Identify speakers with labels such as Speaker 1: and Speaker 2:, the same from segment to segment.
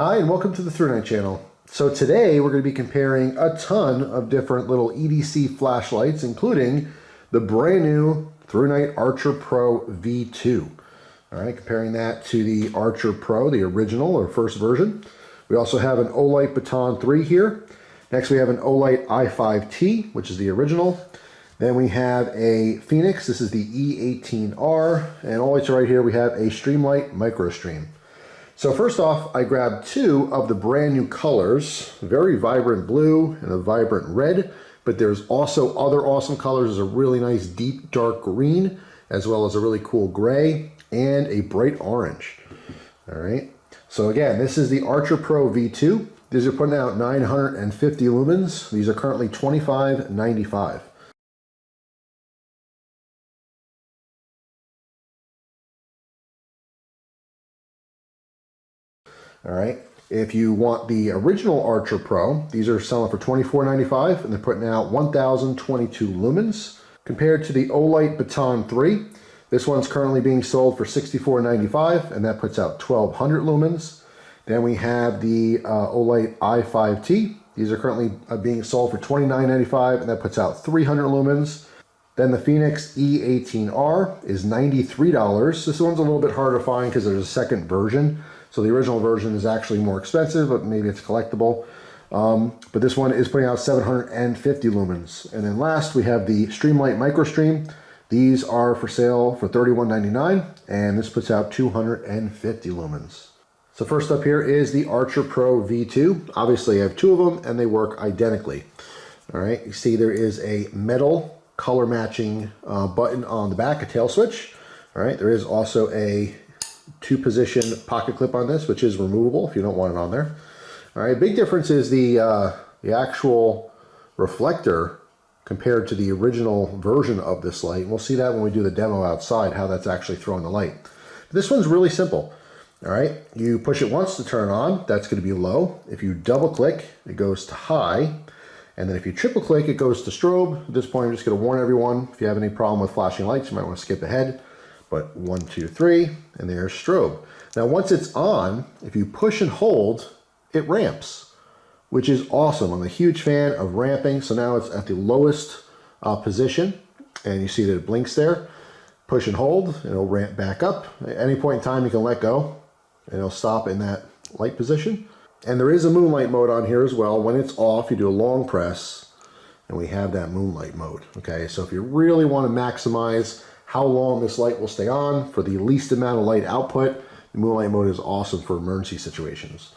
Speaker 1: Hi, and welcome to the ThruNite channel. So today we're going to be comparing a ton of different little EDC flashlights, including the brand new ThruNite Archer Pro V2. All right, comparing that to the Archer Pro, the original or first version. We also have an Olight Baton 3 here. Next we have an Olight I5T, which is the original. Then we have a Fenix, this is the E18R, and also right here we have a Streamlight MicroStream. So first off, I grabbed two of the brand new colors, very vibrant blue and a vibrant red, but there's also other awesome colors. There's a really nice deep dark green, as well as a really cool gray and a bright orange. All right, so again, this is the Archer Pro V2. These are putting out 950 lumens. These are currently $25.95. All right, if you want the original Archer Pro, these are selling for $24.95 and they're putting out 1,022 lumens. Compared to the Olight Baton 3, this one's currently being sold for $64.95 and that puts out 1,200 lumens. Then we have the Olight I5T. These are currently being sold for $29.95 and that puts out 300 lumens. Then the Fenix E18R is $93. This one's a little bit harder to find because there's a second version. So the original version is actually more expensive, but maybe it's collectible. But this one is putting out 750 lumens. And then last, we have the Streamlight MicroStream. These are for sale for $31.99, and this puts out 250 lumens. So first up here is the Archer Pro V2. Obviously, I have two of them, and they work identically. All right, you see there is a metal color matching button on the back, a tail switch. All right, there is also a two-position pocket clip on this, which is removable if you don't want it on there. All right, big difference is the actual reflector compared to the original version of this light. We'll see that when we do the demo outside, how that's actually throwing the light. This one's really simple. All right, you push it once to turn on, that's going to be low. If you double click, it goes to high. And then if you triple click, it goes to strobe. At this point, I'm just going to warn everyone, if you have any problem with flashing lights, you might want to skip ahead. But 1, 2, 3, and there's strobe. Now once it's on, if you push and hold, it ramps, which is awesome. I'm a huge fan of ramping. So now it's at the lowest position, and you see that it blinks there. Push and hold, and it'll ramp back up. At any point in time, you can let go, and it'll stop in that light position. And there is a moonlight mode on here as well. When it's off, you do a long press, and we have that moonlight mode. Okay, so if you really want to maximize how long this light will stay on for the least amount of light output, the moonlight mode is awesome for emergency situations.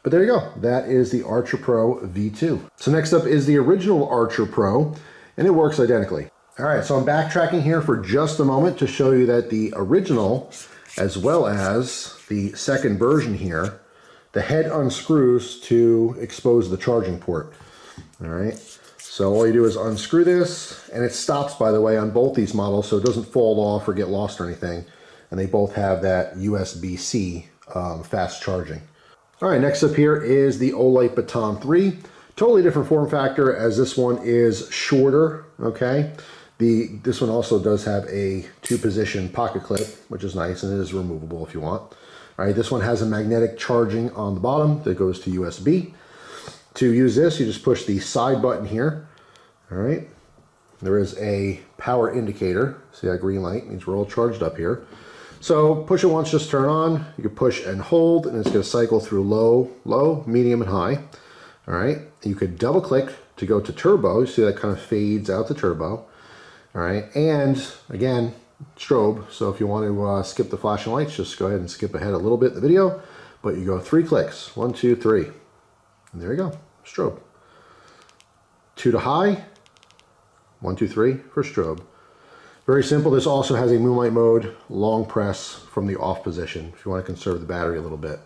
Speaker 1: But there you go, that is the Archer Pro V2. So next up is the original Archer Pro, and it works identically. All right, so I'm backtracking here for just a moment to show you that the original, as well as the second version here, the head unscrews to expose the charging port. All right. So all you do is unscrew this, and it stops, by the way, on both these models, so it doesn't fall off or get lost or anything. And they both have that USB-C fast charging. All right, next up here is the Olight Baton 3. Totally different form factor, as this one is shorter, okay? This one also does have a two-position pocket clip, which is nice, and it is removable if you want. All right, this one has a magnetic charging on the bottom that goes to USB. To use this, you just push the side button here. All right, there is a power indicator. See that green light means we're all charged up here. So push it once, just turn on. You can push and hold, and it's going to cycle through low, low, medium, and high. All right, you could double click to go to turbo. You see that kind of fades out to turbo. All right, and again, strobe. So if you want to skip the flashing lights, just go ahead and skip ahead a little bit in the video. But you go 3 clicks, 1, 2, 3, and there you go, strobe. 2 to high. 1, 2, 3 for strobe. Very simple. This also has a moonlight mode, long press from the off position if you want to conserve the battery a little bit.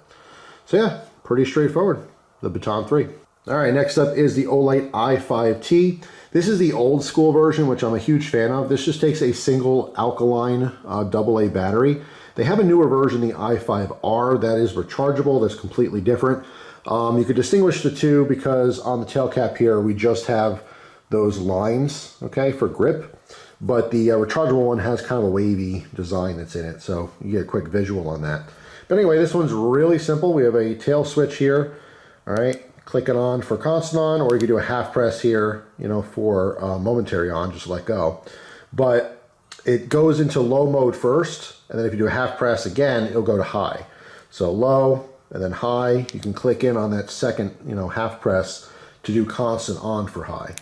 Speaker 1: So yeah, pretty straightforward, the Baton 3. All right, next up is the Olight I5T. This is the old school version, which I'm a huge fan of. This just takes a single alkaline AA battery. They have a newer version, the i5R, that is rechargeable. That's completely different. You could distinguish the two because on the tail cap here, we just have those lines, okay, for grip. But the rechargeable one has kind of a wavy design that's in it, so you get a quick visual on that. But anyway, this one's really simple. We have a tail switch here. All right, click it on for constant on, or you can do a half press here, you know, for momentary on, just let go. But it goes into low mode first, and then if you do a half press again, it'll go to high. So low and then high. You can click in on that second, you know, half press to do constant on for high.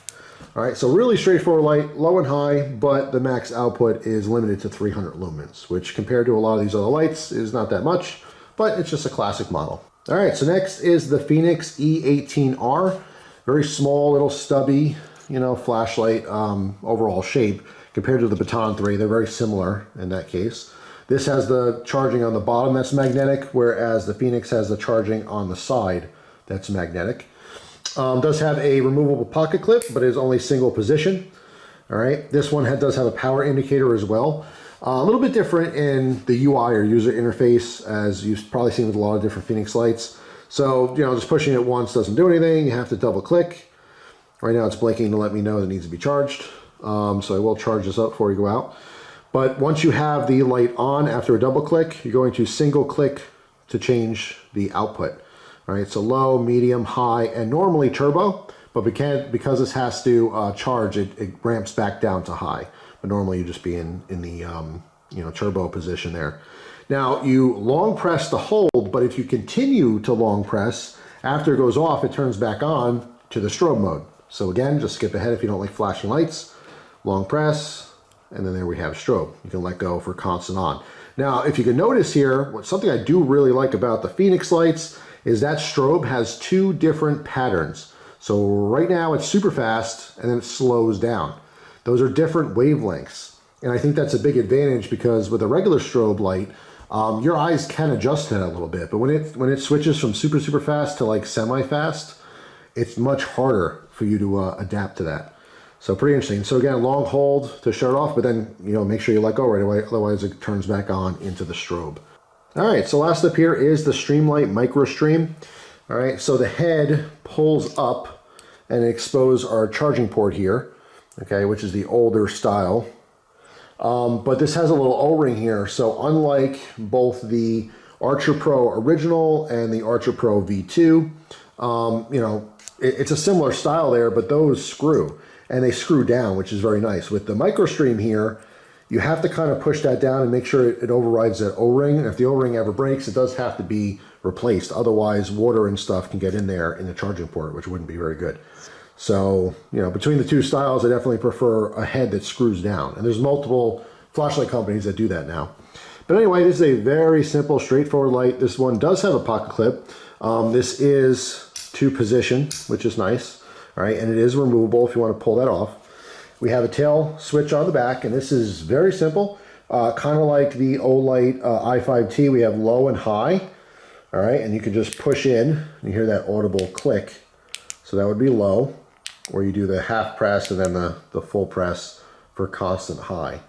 Speaker 1: All right, so really straightforward light, low and high, but the max output is limited to 300 lumens, which compared to a lot of these other lights is not that much, but it's just a classic model. All right, so next is the Fenix E18R, very small, little stubby, you know, flashlight overall shape. Compared to the Baton 3, they're very similar in that case. This has the charging on the bottom that's magnetic, whereas the Fenix has the charging on the side that's magnetic. Does have a removable pocket clip, but is only single position. All right, this one does have a power indicator as well. A little bit different in the UI or user interface, as you've probably seen with a lot of different Fenix lights. So, you know, just pushing it once doesn't do anything. You have to double click. Right now it's blinking to let me know that it needs to be charged. So I will charge this up before you go out. But once you have the light on after a double click, you're going to single click to change the output. All right, so low, medium, high, and normally turbo, but because this has to charge, it ramps back down to high. But normally you just be in the you know, turbo position there. Now you long press to hold, but if you continue to long press, after it goes off, it turns back on to the strobe mode. So again, just skip ahead if you don't like flashing lights. Long press, and then there we have strobe. You can let go for constant on. Now, if you can notice here, something I do really like about the Fenix lights is that strobe has two different patterns. So right now it's super fast and then it slows down. Those are different wavelengths. And I think that's a big advantage because with a regular strobe light, your eyes can adjust to that a little bit. But when it switches from super, super fast to like semi-fast, it's much harder for you to adapt to that. So pretty interesting. So again, long hold to shut it off, but then, you know, make sure you let go right away. Otherwise it turns back on into the strobe. All right, so last up here is the Streamlight MicroStream. All right, so the head pulls up and exposes our charging port here, okay, which is the older style. But this has a little O-ring here. So unlike both the Archer Pro Original and the Archer Pro V2, you know, it's a similar style there, but those screw. And they screw down, which is very nice. With the MicroStream here, you have to kind of push that down and make sure it overrides that O-ring. And if the O-ring ever breaks, it does have to be replaced. Otherwise, water and stuff can get in there in the charging port, which wouldn't be very good. So, you know, between the two styles, I definitely prefer a head that screws down. And there's multiple flashlight companies that do that now. But anyway, this is a very simple, straightforward light. This one does have a pocket clip. This is two position, which is nice. All right, and it is removable if you want to pull that off. We have a tail switch on the back, and this is very simple. Kind of like the Olight I5T, we have low and high. All right, and you can just push in. You hear that audible click. So that would be low, or you do the half press and then the full press for constant high.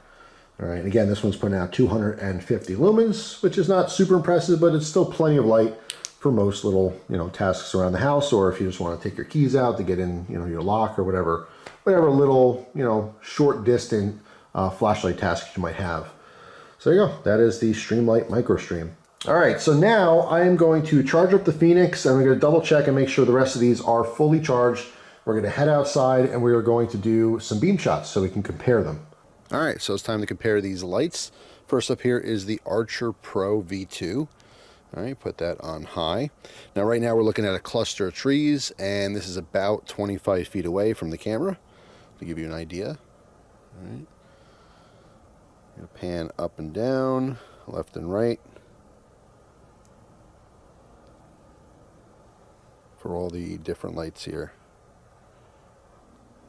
Speaker 1: All right, and again, this one's putting out 250 lumens, which is not super impressive, but it's still plenty of light for most little, you know, tasks around the house, or if you just want to take your keys out to get in, you know, your lock or whatever little, you know, short distant flashlight tasks you might have. So there you go. That is the Streamlight MicroStream. All right, so now I am going to charge up the Fenix, and I'm going to double check and make sure the rest of these are fully charged. We're going to head outside, and we are going to do some beam shots so we can compare them. All right, so it's time to compare these lights. First up here is the Archer Pro V2. All right, put that on high. Now, right now we're looking at a cluster of trees, and this is about 25 feet away from the camera, to give you an idea. All right. Gonna pan up and down, left and right, for all the different lights here.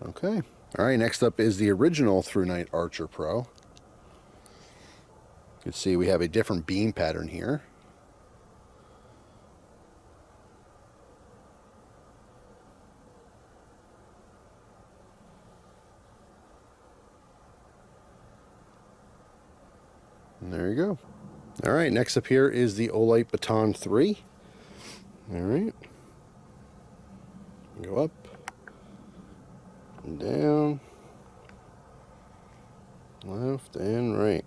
Speaker 1: Okay. All right, next up is the original ThruNite Archer Pro. You can see we have a different beam pattern here. And there you go. All right, next up here is the Olight Baton 3. All right. Go up and down, left and right.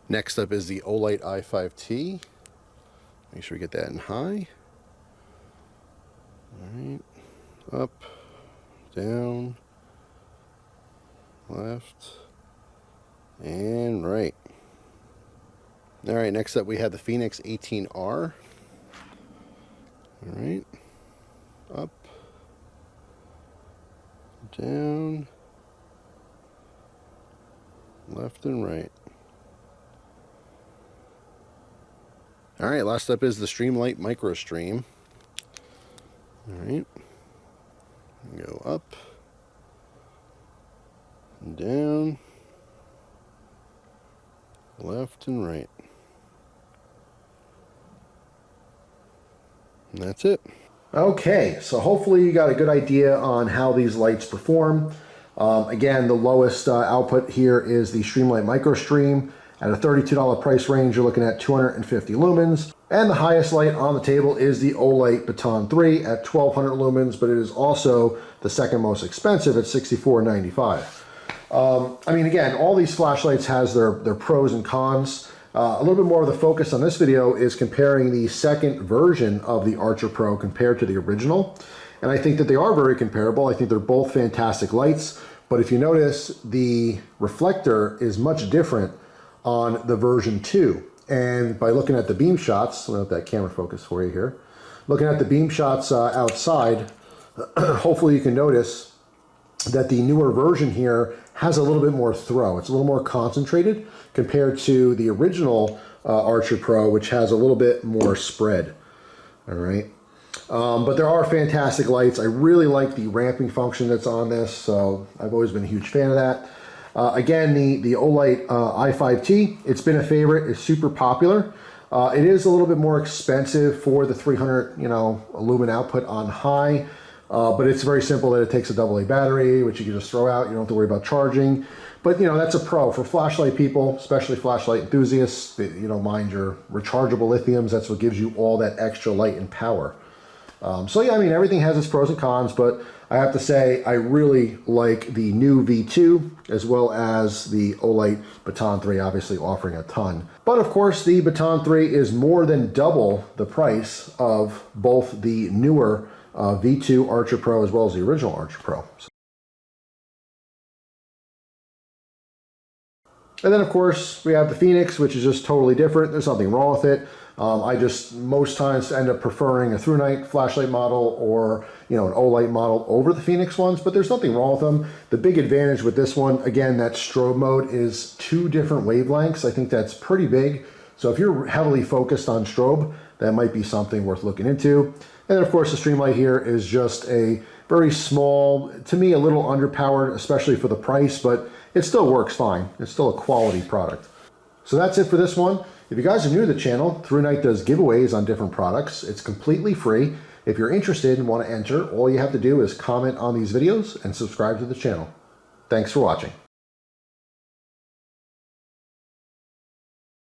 Speaker 1: Next up is the Olight I5T. Make sure we get that in high. All right, up, down, left, and right. All right, next up we have the Fenix E18R. All right, up, down, left and right. All right, last up is the Streamlight MicroStream. All right, go up, and down, left and right. And that's it. Okay, so hopefully you got a good idea on how these lights perform. Again, the lowest output here is the Streamlight MicroStream. At a $32 price range, you're looking at 250 lumens. And the highest light on the table is the Olight Baton 3 at 1200 lumens, but it is also the second most expensive at $64.95. I mean, again, all these flashlights has their pros and cons. A little bit more of the focus on this video is comparing the second version of the Archer Pro compared to the original. And I think that they are very comparable. I think they're both fantastic lights. But if you notice, the reflector is much different on the version 2. And by looking at the beam shots, I'll let that camera focus for you here. Looking at the beam shots outside, hopefully you can notice that the newer version here has a little bit more throw. It's a little more concentrated compared to the original Archer Pro, which has a little bit more spread. All right. But there are fantastic lights. I really like the ramping function that's on this, so I've always been a huge fan of that. Again, the Olight I5T, it's been a favorite. It's super popular. It is a little bit more expensive for the 300, lumen output on high, but it's very simple that it takes a AA battery, which you can just throw out. You don't have to worry about charging. But that's a pro for flashlight people, especially flashlight enthusiasts. You don't mind your rechargeable lithiums. That's what gives you all that extra light and power. So yeah, I mean, everything has its pros and cons, but I have to say I really like the new V2 as well as the Olight Baton 3, obviously offering a ton. But of course, the Baton 3 is more than double the price of both the newer V2 Archer Pro as well as the original Archer Pro. And then of course we have the Fenix, which is just totally different. There's nothing wrong with it. I just most times end up preferring a ThruNite flashlight model or an Olight model over the Fenix ones, but there's nothing wrong with them. The big advantage with this one, again, that strobe mode is 2 different wavelengths. I think that's pretty big. So if you're heavily focused on strobe, that might be something worth looking into. And then of course the Streamlight here is just a very small, to me a little underpowered, especially for the price, but it still works fine. It's still a quality product. So that's it for this one. If you guys are new to the channel, ThruNite does giveaways on different products. It's completely free. If you're interested and want to enter, all you have to do is comment on these videos and subscribe to the channel. Thanks for watching.